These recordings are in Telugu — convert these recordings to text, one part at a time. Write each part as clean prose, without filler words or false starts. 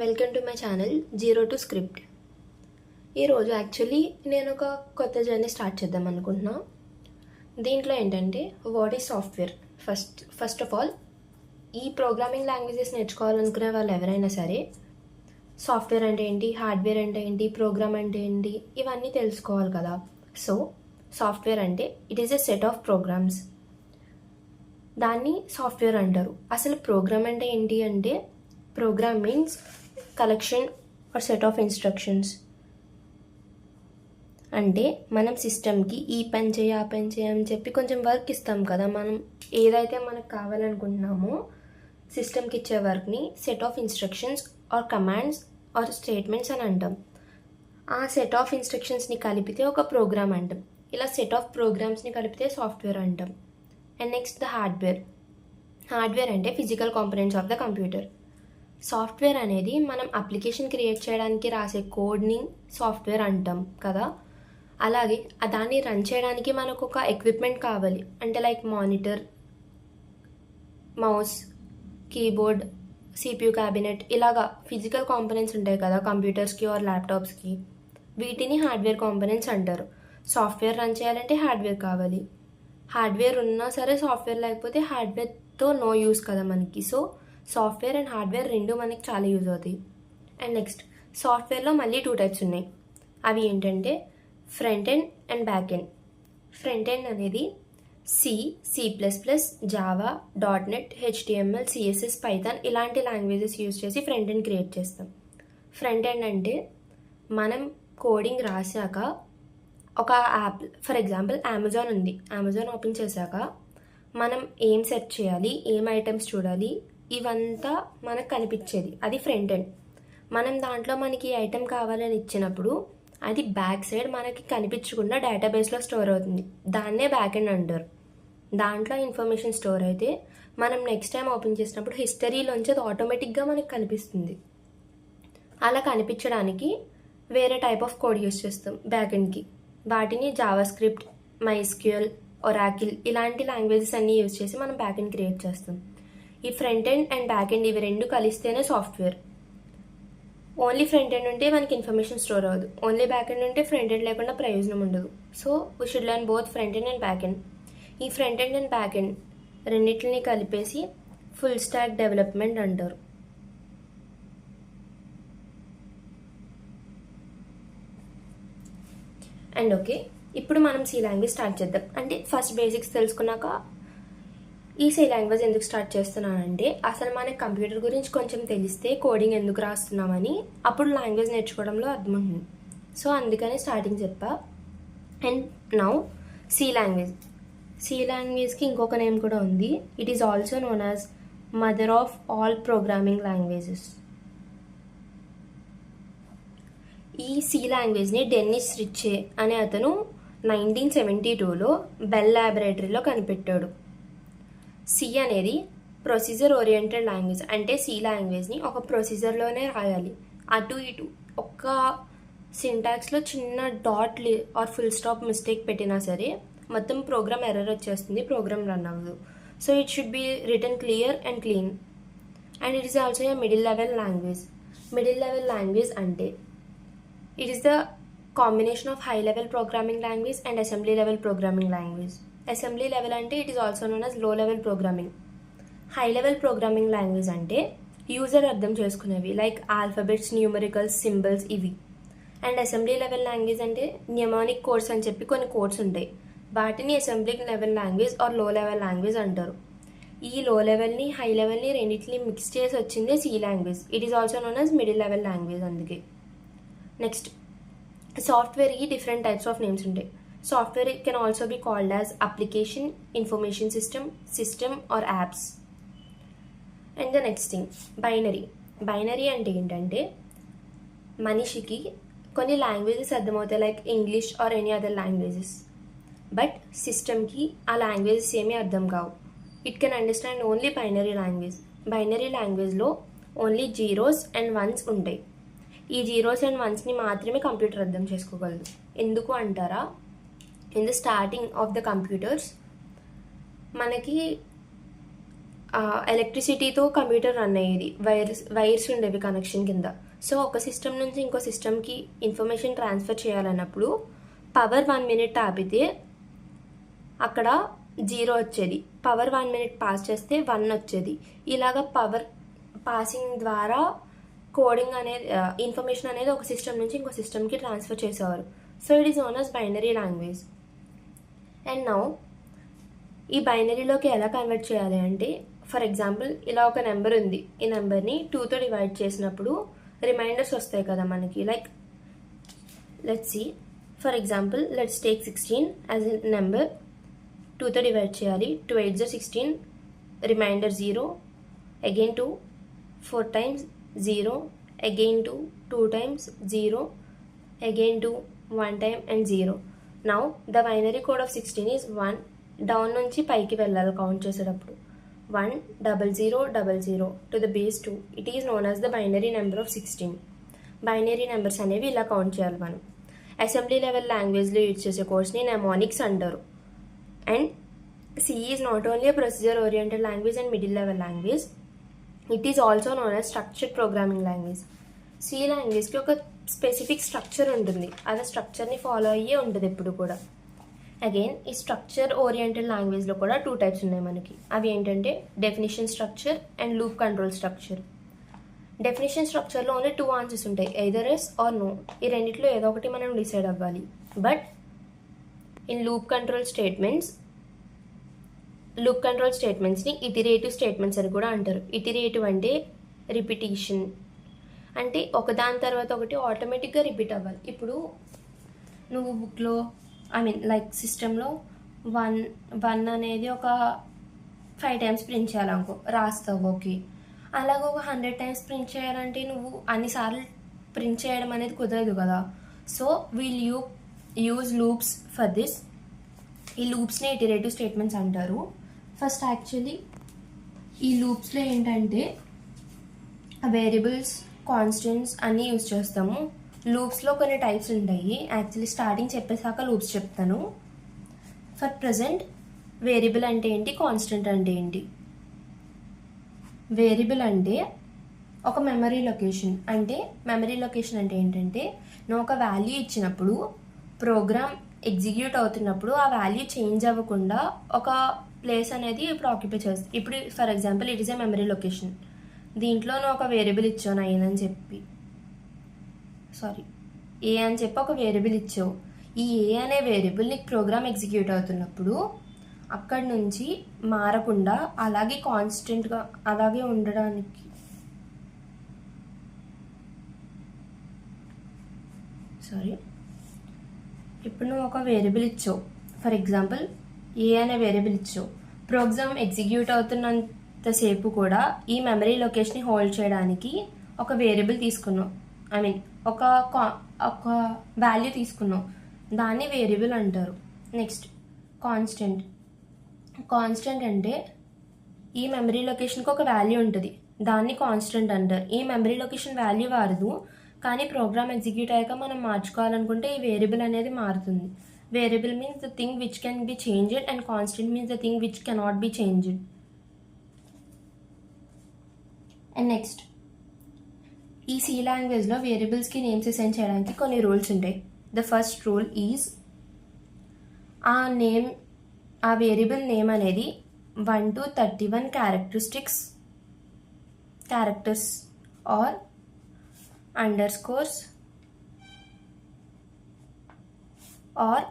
Welcome to my channel zero to script. ఈరోజు యాక్చువల్లీ నేను ఒక కొత్త జర్నీ స్టార్ట్ చేద్దాం అనుకుంటున్నా. దీంట్లో ఏంటంటే what is software. First of all ఈ ప్రోగ్రామింగ్ లాంగ్వేజెస్ నేర్చుకోవాలనుకునే వాళ్ళు ఎవరైనా సరే సాఫ్ట్వేర్ అంటే ఏంటి, హార్డ్వేర్ అంటే ఏంటి, ప్రోగ్రామ్ అంటే ఏంటి, ఇవన్నీ తెలుసుకోవాలి కదా. సో సాఫ్ట్వేర్ అంటే it is a set of programs, దాన్ని సాఫ్ట్వేర్ అంటారు. అసలు ప్రోగ్రామ్ అంటే ఏంటి అంటే program means collection or set of instructions. అంటే మనం సిస్టమ్కి ఈ పని చేయి ఆ పని చేయి అని చెప్పి కొంచెం వర్క్ ఇస్తాం కదా. మనం ఏదైతే మనకు కావాలనుకుంటున్నామో సిస్టమ్కి ఇచ్చే వర్క్ని set of instructions or commands or statements అని అంటాం. ఆ సెట్ ఆఫ్ ఇన్స్ట్రక్షన్స్ని కలిపితే ఒక ప్రోగ్రామ్ అంటాం. ఇలా సెట్ ఆఫ్ ప్రోగ్రామ్స్ని కలిపితే సాఫ్ట్వేర్ అంటాం. And next the hardware. Hardware అంటే physical components of the computer. Software అనేది మనం అప్లికేషన్ క్రియేట్ చేయడానికి రాసే కోడ్ని సాఫ్ట్వేర్ అంటాం కదా. అలాగే దాన్ని రన్ చేయడానికి మనకు ఒక ఎక్విప్మెంట్ కావాలి. అంటే like monitor, mouse, keyboard, CPU cabinet, ఇలాగా ఫిజికల్ కాంపోనెంట్స్ ఉంటాయి కదా కంప్యూటర్స్కి ఆర్ ల్యాప్టాప్స్కి. వీటిని హార్డ్వేర్ కాంపోనెంట్స్ అంటారు. సాఫ్ట్వేర్ రన్ చేయాలంటే హార్డ్వేర్ కావాలి. హార్డ్వేర్ ఉన్నా సరే సాఫ్ట్వేర్ లేకపోతే హార్డ్వేర్తో నో యూస్ కదా మనకి. సో సాఫ్ట్వేర్ అండ్ హార్డ్వేర్ రెండు మనకి చాలా యూజ్ అవుతాయి. అండ్ నెక్స్ట్ సాఫ్ట్వేర్లో మళ్ళీ 2 టైప్స్ ఉన్నాయి. అవి ఏంటంటే front end and back end. Front end అనేది C++, Java, .NET, HTML, CSS, Python ఇలాంటి లాంగ్వేజెస్ యూజ్ చేసి ఫ్రంట్ ఎండ్ క్రియేట్ చేస్తాం. ఫ్రంట్ ఎండ్ అంటే మనం కోడింగ్ రాశాక ఒక యాప్, ఫర్ ఎగ్జాంపుల్ అమెజాన్ ఉంది, అమెజాన్ ఓపెన్ చేశాక మనం ఏం సెర్చ్ చేయాలి, ఏం ఐటమ్స్ చూడాలి, ఇవంతా మనకు కనిపించేది అది ఫ్రంట్ ఎండ్. మనం దాంట్లో మనకి ఐటెం కావాలని ఇచ్చినప్పుడు అది బ్యాక్ సైడ్ మనకి కనిపించకుండా డేటాబేస్లో స్టోర్ అవుతుంది. దాన్నే బ్యాక్ ఎండ్ అంటారు. దాంట్లో ఇన్ఫర్మేషన్ స్టోర్ అయితే మనం నెక్స్ట్ టైం ఓపెన్ చేసినప్పుడు హిస్టరీలోంచి అది ఆటోమేటిక్గా మనకి కనిపిస్తుంది. అలా కనిపించడానికి వేరే టైప్ ఆఫ్ కోడ్ యూస్ చేస్తాం బ్యాక్ ఎండ్కి. వాటిని జావా స్క్రిప్ట్, మైస్క్యూఎల్, ఒరాకిల్ ఇలాంటి లాంగ్వేజెస్ అన్నీ యూజ్ చేసి మనం బ్యాక్ ఎండ్ క్రియేట్ చేస్తాం. ఈ front end and back end ఇవి రెండు కలిస్తేనే సాఫ్ట్వేర్. ఓన్లీ ఫ్రంట్ ఎండ్ ఉంటే మనకి ఇన్ఫర్మేషన్ స్టోర్ అవ్వదు, ఓన్లీ బ్యాక్ ఎండ్ ఉంటే ఫ్రంట్ ఎండ్ లేకుండా ప్రయోజనం ఉండదు. So we should learn both front end and back end. ఈ front end and back end రెండింటిని కలిపేసి ఫుల్ స్టాక్ డెవలప్మెంట్ అంటారు. అండ్ ఓకే, ఇప్పుడు మనం సి లాంగ్వేజ్ స్టార్ట్ చేద్దాం. అంటే ఫస్ట్ బేసిక్స్ తెలుసుకున్నాక ఈ సి లాంగ్వేజ్ ఎందుకు స్టార్ట్ చేస్తున్నానంటే అసలు మనకి కంప్యూటర్ గురించి కొంచెం తెలిస్తే కోడింగ్ ఎందుకు రాస్తున్నామని అప్పుడు లాంగ్వేజ్ నేర్చుకోవడంలో అర్థం ఉంటుంది. సో అందుకని స్టార్టింగ్ చెప్పా. And now C language. C లాంగ్వేజ్కి ఇంకొక నేమ్ కూడా ఉంది. It is also known as mother of all programming languages. ఈ సి లాంగ్వేజ్ని డెన్నిస్ రిచ్చే అనే అతను 1972లో బెల్ ల్యాబొరేటరీలో కనిపెట్టాడు. సి అనేది ప్రొసీజర్ ఓరియంటెడ్ లాంగ్వేజ్. అంటే సి లాంగ్వేజ్ని ఒక ప్రొసీజర్లోనే రాయాలి. అటు ఇటు ఒక్క సింటాక్స్లో చిన్న dot or full stop mistake పెట్టినా సరే మొత్తం ప్రోగ్రామ్ ఎర్రర్ వచ్చేస్తుంది, ప్రోగ్రామ్ రన్ అవ్వదు. So it should be return clear and clean. And it is also a middle level language. Middle level language అంటే it is the combination of high level programming language and assembly level programming language. Assembly level అంటే it is also known as low level programming. High level programming language అంటే యూజర్ అర్థం చేసుకునేవి లైక్ ఆల్ఫాబెట్స్, న్యూమరికల్స్, సింబల్స్ ఇవి. అండ్ అసెంబ్లీ లెవెల్ లాంగ్వేజ్ అంటే న్యూమోనిక్ కోడ్స్ అని చెప్పి కొన్ని కోడ్స్ ఉంటాయి. వాటిని అసెంబ్లీ లెవెల్ లాంగ్వేజ్ ఆర్ లో లెవెల్ లాంగ్వేజ్ అంటారు. ఈ లో లెవెల్ని హై లెవెల్ని రెండింటిని మిక్స్ చేసి వచ్చిందే C language. It is also known as middle level language. అందుకే నెక్స్ట్ సాఫ్ట్వేర్కి డిఫరెంట్ టైప్స్ ఆఫ్ నేమ్స్ ఉంటాయి. Software can also be called as application, information system, system or apps. And the next thing, binary. Binary అంటే ఏంటంటే మనిషికి కొన్ని లాంగ్వేజెస్ అర్థమవుతాయి like English or any other languages. But సిస్టమ్కి ఆ లాంగ్వేజెస్ ఏమీ అర్థం కావు. It can understand only binary language. Binary లాంగ్వేజ్లో ఓన్లీ జీరోస్ అండ్ వన్స్ ఉంటాయి. ఈ జీరోస్ అండ్ వన్స్ని మాత్రమే కంప్యూటర్ అర్థం చేసుకోగలదు. ఎందుకు అంటారా, in the starting of the computers మనకి ఎలక్ట్రిసిటీతో కంప్యూటర్ రన్ అయ్యేది, వైర్స్ ఉండేవి కనెక్షన్ కింద. సో ఒక సిస్టమ్ నుంచి ఇంకో సిస్టమ్కి ఇన్ఫర్మేషన్ ట్రాన్స్ఫర్ చేయాలన్నప్పుడు పవర్ 1 minute ఆపితే అక్కడ 0 వచ్చేది, పవర్ 1 minute పాస్ చేస్తే 1 వచ్చేది. ఇలాగ పవర్ పాసింగ్ ద్వారా కోడింగ్ అనేది ఇన్ఫర్మేషన్ అనేది ఒక సిస్టమ్ నుంచి ఇంకో సిస్టమ్కి ట్రాన్స్ఫర్ చేసేవారు. So it is known as binary language. And now ఈ బైనరీలోకి ఎలా కన్వర్ట్ చేయాలి అంటే, ఫర్ ఎగ్జాంపుల్ ఇలా ఒక నెంబర్ ఉంది, ఈ నెంబర్ని 2తో డివైడ్ చేసినప్పుడు రిమైండర్స్ వస్తాయి కదా మనకి. Like let's see, for example let's take 16 as a number. 2తో డివైడ్ చేయాలి, 2 8 16, reminder 0, again 2, 4 times 0, again 2, 2 times 0, again 2, 1 time and 0. Now the binary code of 16 is 1. Down నుంచి పైకి వెళ్ళాలి కౌంట్ చేసేటప్పుడు. 1 0 0 0 0 to the base 2. It is known as the binary number of 16. Binary numbers అనేవి ఇలా కౌంట్ చేయాలి మనం. అసెంబ్లీ లెవెల్ లాంగ్వేజ్లో యూజ్ చేసే కోర్స్ని నెమోనిక్స్ అంటారు. And C is not only procedure oriented language and middle level language, it is also known as structured programming language. C లాంగ్వేజ్కి ఒక స్పెసిఫిక్ స్ట్రక్చర్ ఉంటుంది, అది స్ట్రక్చర్ని ఫాలో అయ్యే ఉంటుంది ఎప్పుడు కూడా. అగైన్ ఈ స్ట్రక్చర్ ఓరియంటెడ్ లాంగ్వేజ్లో కూడా 2 types ఉన్నాయి మనకి. అవి ఏంటంటే definition structure and loop control structure. Definition స్ట్రక్చర్లో ఓన్లీ 2 ఆన్సర్స్ ఉంటాయి, ఎయిదర్ ఎస్ ఆర్ నో. ఈ రెండిట్లో ఏదో ఒకటి మనం డిసైడ్ అవ్వాలి. బట్ ఇన్ లూప్ కంట్రోల్ స్టేట్మెంట్స్ని ఇటరేటివ్ స్టేట్మెంట్స్ అని కూడా అంటారు. ఇటరేటివ్ అంటే రిపిటీషన్, అంటే ఒకదాని తర్వాత ఒకటి ఆటోమేటిక్గా రిపీట్ అవ్వాలి. ఇప్పుడు నువ్వు బుక్లో లైక్ సిస్టంలో 1 అనేది ఒక 5 times ప్రింట్ చేయాలనుకో, రాస్తావు ఓకే. అలాగే ఒక 100 times ప్రింట్ చేయాలంటే నువ్వు అన్నిసార్లు ప్రింట్ చేయడం అనేది కుదరదు కదా. So we'll use loops for this. ఈ లూప్స్ని ఇటరేటివ్ స్టేట్మెంట్స్ అంటారు. ఫస్ట్ యాక్చువల్లీ ఈ లూప్స్లో ఏంటంటే వేరియబుల్స్, కాన్స్టెంట్స్ అన్నీ యూజ్ చేస్తాము. లూప్స్లో కొన్ని టైప్స్ ఉంటాయి, యాక్చువల్లీ స్టార్టింగ్ చెప్పేసాక లూప్స్ చెప్తాను. ఫర్ ప్రజెంట్ వేరియబుల్ అంటే ఏంటి, కాన్స్టెంట్ అంటే ఏంటి. వేరియబుల్ అంటే ఒక మెమరీ లొకేషన్. మెమరీ లొకేషన్ అంటే ఏంటంటే నువ్వు ఒక వాల్యూ ఇచ్చినప్పుడు ప్రోగ్రామ్ ఎగ్జిక్యూట్ అవుతున్నప్పుడు ఆ వాల్యూ చేంజ్ అవ్వకుండా ఒక ప్లేస్ అనేది ఇప్పుడు ఆక్యుపై చేస్తుంది. ఇప్పుడు for example it is a memory location. దీంట్లో నువ్వు ఒక వేరియబుల్ ఇచ్చావు ఏ అని చెప్పి ఒక వేరియబుల్ ఇచ్చావు. ఈ ఏ అనే వేరియబుల్ నీకు ప్రోగ్రామ్ ఎగ్జిక్యూట్ అవుతున్నప్పుడు అక్కడి నుంచి మారకుండా అలాగే కాన్స్టెంట్గా అలాగే ఉండడానికి ఇప్పుడు నువ్వు ఒక వేరియబుల్ ఇచ్చావు, ఫర్ ఎగ్జాంపుల్ ఏ అనే వేరియబుల్ ఇచ్చావు. ప్రోగ్రామ్ ఎగ్జిక్యూట్ అవుతున్నంతసేపు కూడా ఈ మెమరీ లొకేషన్ని హోల్డ్ చేయడానికి ఒక వేరియబుల్ తీసుకున్నావు, ఒక వాల్యూ తీసుకున్నావు, దాన్ని వేరియబుల్ అంటారు. నెక్స్ట్ కాన్స్టెంట్ అంటే ఈ మెమరీ లొకేషన్కి ఒక వాల్యూ ఉంటుంది, దాన్ని కాన్స్టెంట్ అంటారు. ఈ మెమరీ లొకేషన్ వాల్యూ మారదు, కానీ ప్రోగ్రామ్ ఎగ్జిక్యూట్ అయ్యాక మనం మార్చుకోవాలనుకుంటే ఈ వేరియబుల్ అనేది మారుతుంది. Variable means the thing which can be changed and constant means the thing which cannot be changed. And next ఈ సి లాంగ్వేజ్లో వేరియబుల్స్కి నేమ్స్ అసైన్ చేయడానికి కొన్ని రూల్స్ ఉంటాయి. ద ఫస్ట్ రూల్ ఈజ్ ఆ వేరియబుల్ నేమ్ అనేది 1 to 31 క్యారెక్టర్స్ ఆర్ అండర్స్కోర్స్ ఆర్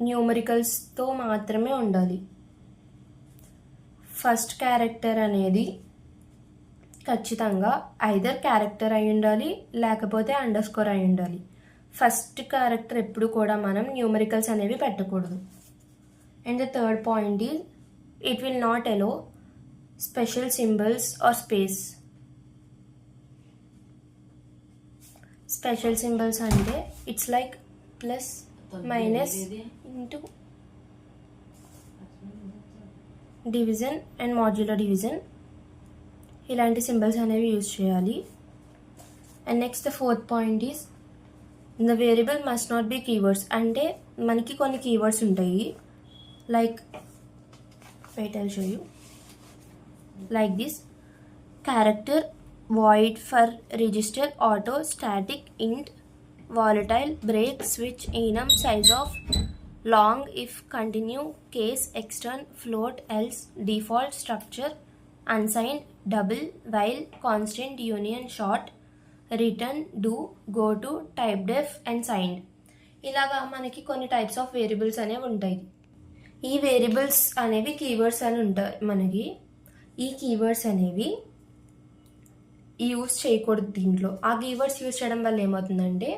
న్యూమరికల్స్తో మాత్రమే ఉండాలి. ఫస్ట్ క్యారెక్టర్ అనేది ఖచ్చితంగా ఐదర్ క్యారెక్టర్ అయి ఉండాలి, లేకపోతే అండర్స్కోర్ అయి ఉండాలి. ఫస్ట్ క్యారెక్టర్ ఎప్పుడు కూడా మనం న్యూమరికల్స్ అనేవి పెట్టకూడదు. And the third point is it will not allow special symbols or space. Special symbols అంటే it's like plus, minus, into, division and modular division, ఇలాంటి సింబల్స్ అనేవి యూజ్ చేయాలి. And next the fourth point is the variable must not be keywords. అంటే మనకి కొన్ని కీవర్డ్స్ ఉంటాయి, like wait I'll show you. like this: character void for register auto static int volatile break switch enum size of long if continue case extern float else default structure unsigned double while constant union short return do go to type def and signed. ఇలాగా మనకి కొన్ని టైప్స్ ఆఫ్ వేరియబుల్స్ అనేవి ఉంటాయి. ఈ వేరియబుల్స్ అనేవి కీవర్డ్స్ అని ఉంటాయి మనకి. ఈ కీవర్డ్స్ అనేవి యూజ్ చేయకూడదు దీంట్లో. ఆ కీవర్డ్స్ యూజ్ చేయడం వల్ల ఏమవుతుందంటే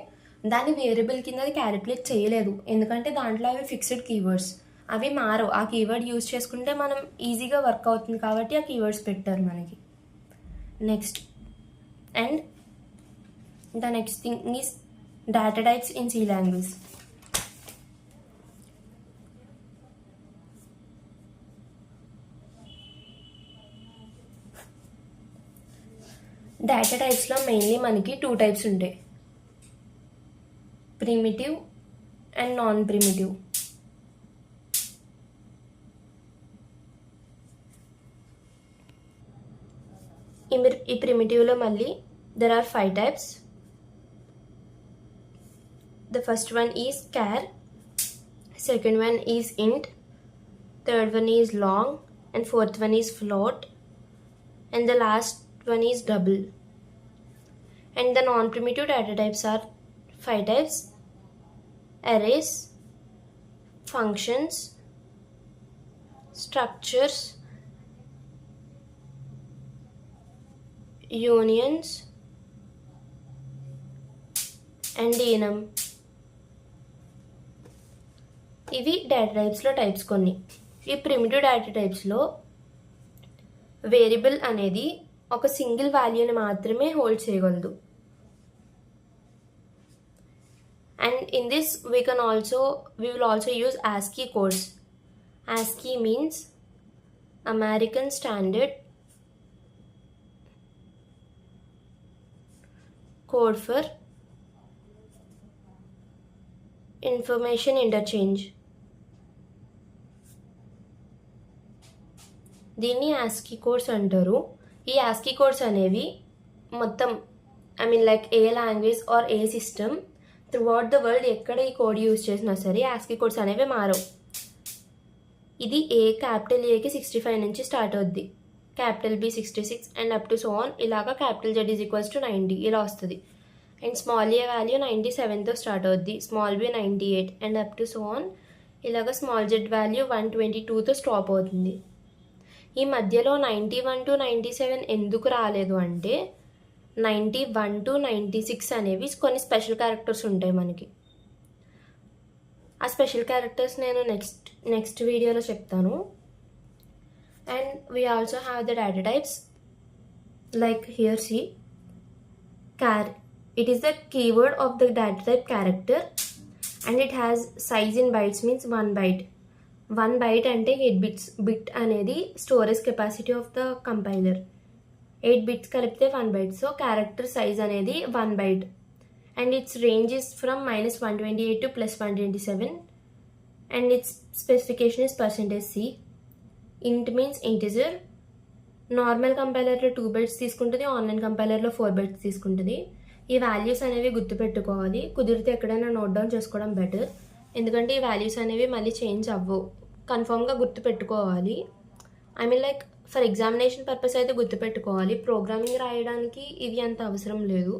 దాన్ని వేరియబుల్ కింద అది క్యాలిక్యులేట్ చేయలేదు, ఎందుకంటే దాంట్లో అవి ఫిక్స్డ్ కీవర్డ్స్, అవి మారవు. ఆ కీవర్డ్ యూజ్ చేసుకుంటే మనం ఈజీగా వర్క్ అవుతుంది కాబట్టి ఆ కీవర్డ్స్ పెట్టారు మనకి. Next and the next thing is data types in C language. Data టైప్స్లో మెయిన్లీ మనకి 2 టైప్స్ ఉంటాయి, ప్రిమిటివ్ అండ్ నాన్ ప్రిమిటివ్. ఈ ప్రిమిటివ్లో మళ్ళీ there are 5 types. The first one is char, second one is int, third one is long, and fourth one is float, and the last one is double. And the non-primitive data types are 5 types: arrays, functions, structures, unions, and enum. ఇవి డేటా టైప్స్లో టైప్స్ కొన్ని. ఈ ప్రిమిటివ్ డేటా టైప్స్లో వేరియబుల్ అనేది ఒక సింగిల్ వాల్యూని మాత్రమే హోల్డ్ చేయగలదు. And in this we will also use ASCII codes. ASCII means American Standard Code for Information Interchange. దీన్ని ASCII కోడ్స్ అంటారు. ఈ ASCII కోడ్స్ అనేవి మొత్తం like a language or a system throughout the world ఎక్కడ ఈ కోడ్ యూజ్ చేసినా సరే ASCII కోడ్స్ అనేవి మారవు. ఇది క్యాపిటల్ ఏకి 65 నుంచి స్టార్ట్ అవుద్ది, capital B 66 and up to so on. ఇలాగా క్యాపిటల్ జెడ్ ఈజ్ = 90 ఇలా వస్తుంది. అండ్ స్మాల్ ఏ వాల్యూ 97తో స్టార్ట్ అవుద్ది, small b 98 and up to so on. ఇలాగ స్మాల్ జెడ్ వాల్యూ 122తో స్టాప్ అవుతుంది. ఈ మధ్యలో 91 to 97 ఎందుకు రాలేదు అంటే 91 to 96 అనేవి కొన్ని స్పెషల్ క్యారెక్టర్స్ ఉంటాయి మనకి. ఆ స్పెషల్ క్యారెక్టర్స్ నేను నెక్స్ట్ వీడియోలో చెప్తాను. And we also have the data types like here see char. It is the keyword of the data type character and it has size in bytes, means 1 byte. 1 byte అంటే 8 bits. బిట్ అనేది storage capacity of the compiler. 8 bits కలిపితే 1 byte. సో క్యారెక్టర్ సైజ్ అనేది 1 byte and it's range is from -128 to +127 and it's specification is %c. ఇంట్ మీన్స్ ఇంటిజర్. నార్మల్ కంపైలర్లో 2 bytes తీసుకుంటుంది, ఆన్లైన్ కంపైలర్లో 4 bytes తీసుకుంటుంది. ఈ వాల్యూస్ అనేవి గుర్తుపెట్టుకోవాలి, కుదిరితే ఎక్కడైనా నోట్ డౌన్ చేసుకోవడం బెటర్, ఎందుకంటే ఈ వాల్యూస్ అనేవి మళ్ళీ చేంజ్ అవ్వవు. కన్ఫామ్గా గుర్తుపెట్టుకోవాలి. లైక్ ఫర్ ఎగ్జామినేషన్ పర్పస్ అయితే గుర్తుపెట్టుకోవాలి, ప్రోగ్రామింగ్ రాయడానికి ఇవి అంత అవసరం లేదు.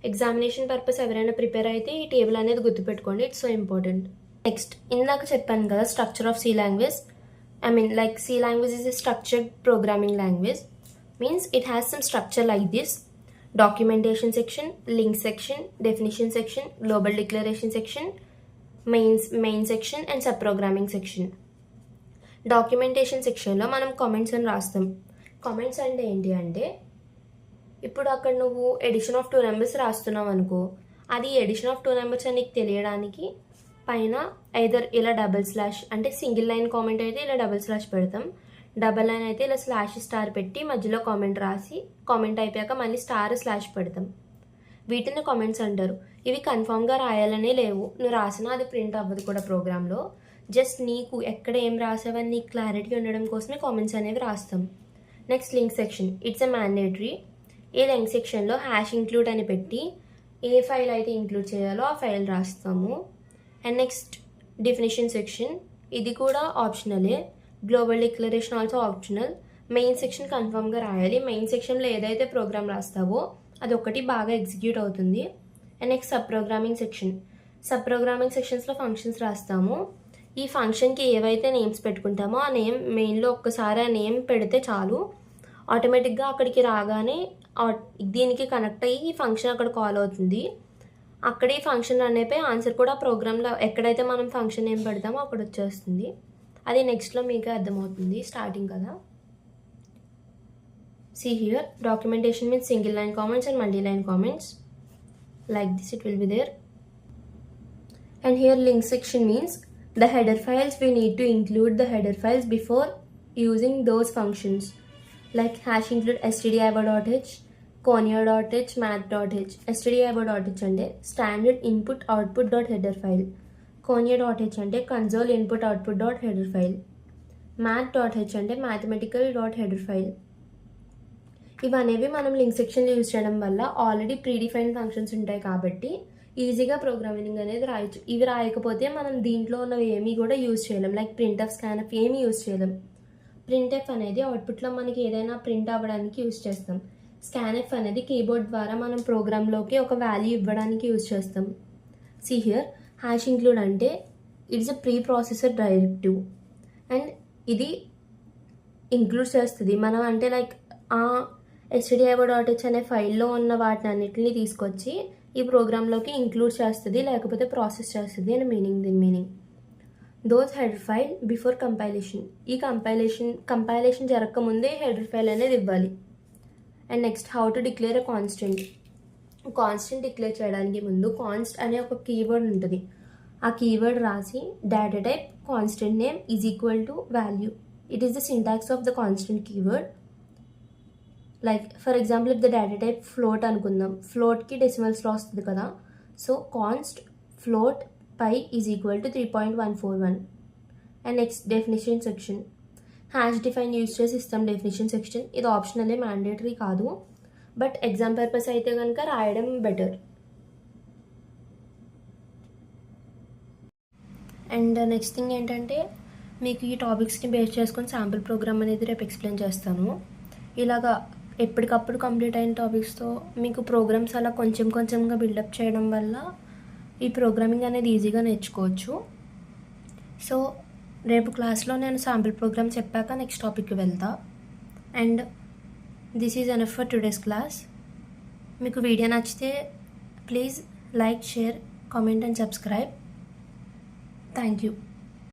ఎగ్జామినేషన్ పర్పస్ ఎవరైనా ప్రిపేర్ అయితే ఈ టేబుల్ అనేది గుర్తుపెట్టుకోండి, ఇట్స్ సో ఇంపార్టెంట్. నెక్స్ట్ ఇందాక చెప్పాను కదా structure of C language. like C language is a structured programming language, means it has some structure like this: documentation section, link section, definition section, global declaration section, main section and subprogramming section. Documentation సెక్షన్లో మనం కామెంట్స్ అని రాస్తాం. కామెంట్స్ అంటే ఏంటి అంటే ఇప్పుడు అక్కడ నువ్వు ఎడిషన్ ఆఫ్ 2 నెంబర్స్ రాస్తున్నావు అనుకో, అది ఎడిషన్ ఆఫ్ 2 నెంబర్స్ అని నీకు తెలియడానికి పైన ఐదర్ ఇలా డబల్ స్లాష్, అంటే సింగిల్ లైన్ కామెంట్ అయితే ఇలా డబల్ స్లాష్ పెడతాం, డబల్ లైన్ అయితే ఇలా స్లాష్ పెట్టి మధ్యలో కామెంట్ రాసి కామెంట్ అయిపోయాక మళ్ళీ స్లాష్ పెడతాం. వీటిని కామెంట్స్ అంటారు. ఇవి కన్ఫామ్గా రాయాలనే లేవు, నువ్వు రాసినా అది ప్రింట్ అవ్వదు కూడా ప్రోగ్రాంలో. జస్ట్ నీకు ఎక్కడ ఏం రాసావని నీకు క్లారిటీ ఉండడం కోసమే కామెంట్స్ అనేవి రాస్తాం. Next link section, it's a mandatory. ఈ లింక్ సెక్షన్లో హ్యాష్ ఇంక్లూడ్ అని పెట్టి ఏ ఫైల్ అయితే ఇంక్లూడ్ చేయాలో ఆ ఫైల్ రాస్తాము. అండ్ నెక్స్ట్ డెఫినేషన్ సెక్షన్, ఇది కూడా ఆప్షనలే. Global declaration also optional. Main section కన్ఫర్మ్గా రాయాలి. మెయిన్ సెక్షన్లో ఏదైతే ప్రోగ్రామ్ రాస్తావో అది ఒకటి బాగా ఎగ్జిక్యూట్ అవుతుంది. And next sub programming section. Sub programming సెక్షన్స్లో ఫంక్షన్స్ రాస్తాము. ఈ ఫంక్షన్కి ఏవైతే నేమ్స్ పెట్టుకుంటామో ఆ నేమ్ మెయిన్లో ఒక్కసారి ఆ నేమ్ పెడితే చాలు, ఆటోమేటిక్గా అక్కడికి రాగానే దీనికి కనెక్ట్ అయ్యి ఈ ఫంక్షన్ అక్కడ కాల్ అవుతుంది. అక్కడే ఫంక్షన్ రన్ అయిపోయి ఆన్సర్ కూడా ప్రోగ్రామ్లో ఎక్కడైతే మనం ఫంక్షన్ ఏం పెడతామో అక్కడ వచ్చేస్తుంది. అది నెక్స్ట్లో మీకు అర్థమవుతుంది, స్టార్టింగ్ కదా. See here, documentation means single line comments and multi-line comments. Like this it will be there. And here link section means the header files, we need to include the header files before using those functions. Like hash include stdio.h, conio.h, math.h. stdio.h అంటే standard input output dot header file. conio.h అంటే console input output dot header file. math.h అంటే mathematical dot header file. ఇవనేవి మనం లింక్ సెక్షన్లో యూజ్ చేయడం వల్ల ఆల్రెడీ ప్రీడిఫైన్డ్ ఫంక్షన్స్ ఉంటాయి కాబట్టి ఈజీగా ప్రోగ్రామింగ్ అనేది రాయొచ్చు. ఇవి రాయకపోతే మనం దీంట్లో ఉన్నవి ఏమీ కూడా యూజ్ చేయలేం. లైక్ ప్రింట్ఎఫ్, స్కాన్ఎఫ్ ఏమీ యూజ్ చేయలేం. ప్రింట్ఎఫ్ అనేది అవుట్పుట్లో మనకి ఏదైనా ప్రింట్ అవ్వడానికి యూజ్ చేస్తాం. స్కాన్ఎఫ్ అనేది కీబోర్డ్ ద్వారా మనం ప్రోగ్రాంలోకి ఒక వాల్యూ ఇవ్వడానికి యూజ్ చేస్తాం. See here, హ్యాష్ ఇంక్లూడ్ అంటే it's a pre processor directive. And ఇది ఇంక్లూడ్ చేస్తుంది మనం అంటే లైక్ stdio.h అనే ఫైల్లో ఉన్న వాటిని అన్నిటిని తీసుకొచ్చి ఈ ప్రోగ్రాంలోకి ఇంక్లూడ్ చేస్తుంది, లేకపోతే ప్రాసెస్ చేస్తుంది అని దీని meaning. Those header file before compilation. ఈ కంపైలేషన్ జరగకముందే హెడర్ ఫైల్ అనేది ఇవ్వాలి. And next how to declare a constant. Constant declare చేయడానికి ముందు కాన్స్ట్ అనే ఒక కీవర్డ్ ఉంటుంది. ఆ కీవర్డ్ రాసి data type constant name is equal to value. It is the syntax of the constant keyword. Like for example if the data type float అనుకుందాం, ఫ్లోట్కి డెసిమల్స్లో వస్తుంది కదా. So const float pi is equal to 3.141. And next definition section, hash define use చేసి ఇస్తాం డెఫినేషన్ సెక్షన్. ఇది ఆప్షనలే, మ్యాండేటరీ కాదు, బట్ ఎగ్జామ్ పర్పస్ అయితే కనుక రాయడం బెటర్. అండ్ నెక్స్ట్ థింగ్ ఏంటంటే మీకు ఈ టాపిక్స్ని బేస్ చేసుకొని శాంపుల్ ప్రోగ్రామ్ అనేది రేపు ఎక్స్ప్లెయిన్ చేస్తాను. ఇలాగా ఎప్పటికప్పుడు కంప్లీట్ అయిన టాపిక్స్తో మీకు ప్రోగ్రామ్స్ అలా కొంచెం కొంచెంగా బిల్డప్ చేయడం వల్ల ఈ ప్రోగ్రామింగ్ అనేది ఈజీగా నేర్చుకోవచ్చు. సో రేపు క్లాస్లో నేను శాంపుల్ ప్రోగ్రామ్ చెప్పాక నెక్స్ట్ టాపిక్కి వెళ్తా. And this is enough for today's class. మీకు వీడియో నచ్చితే please like, share, comment and subscribe. Thank you.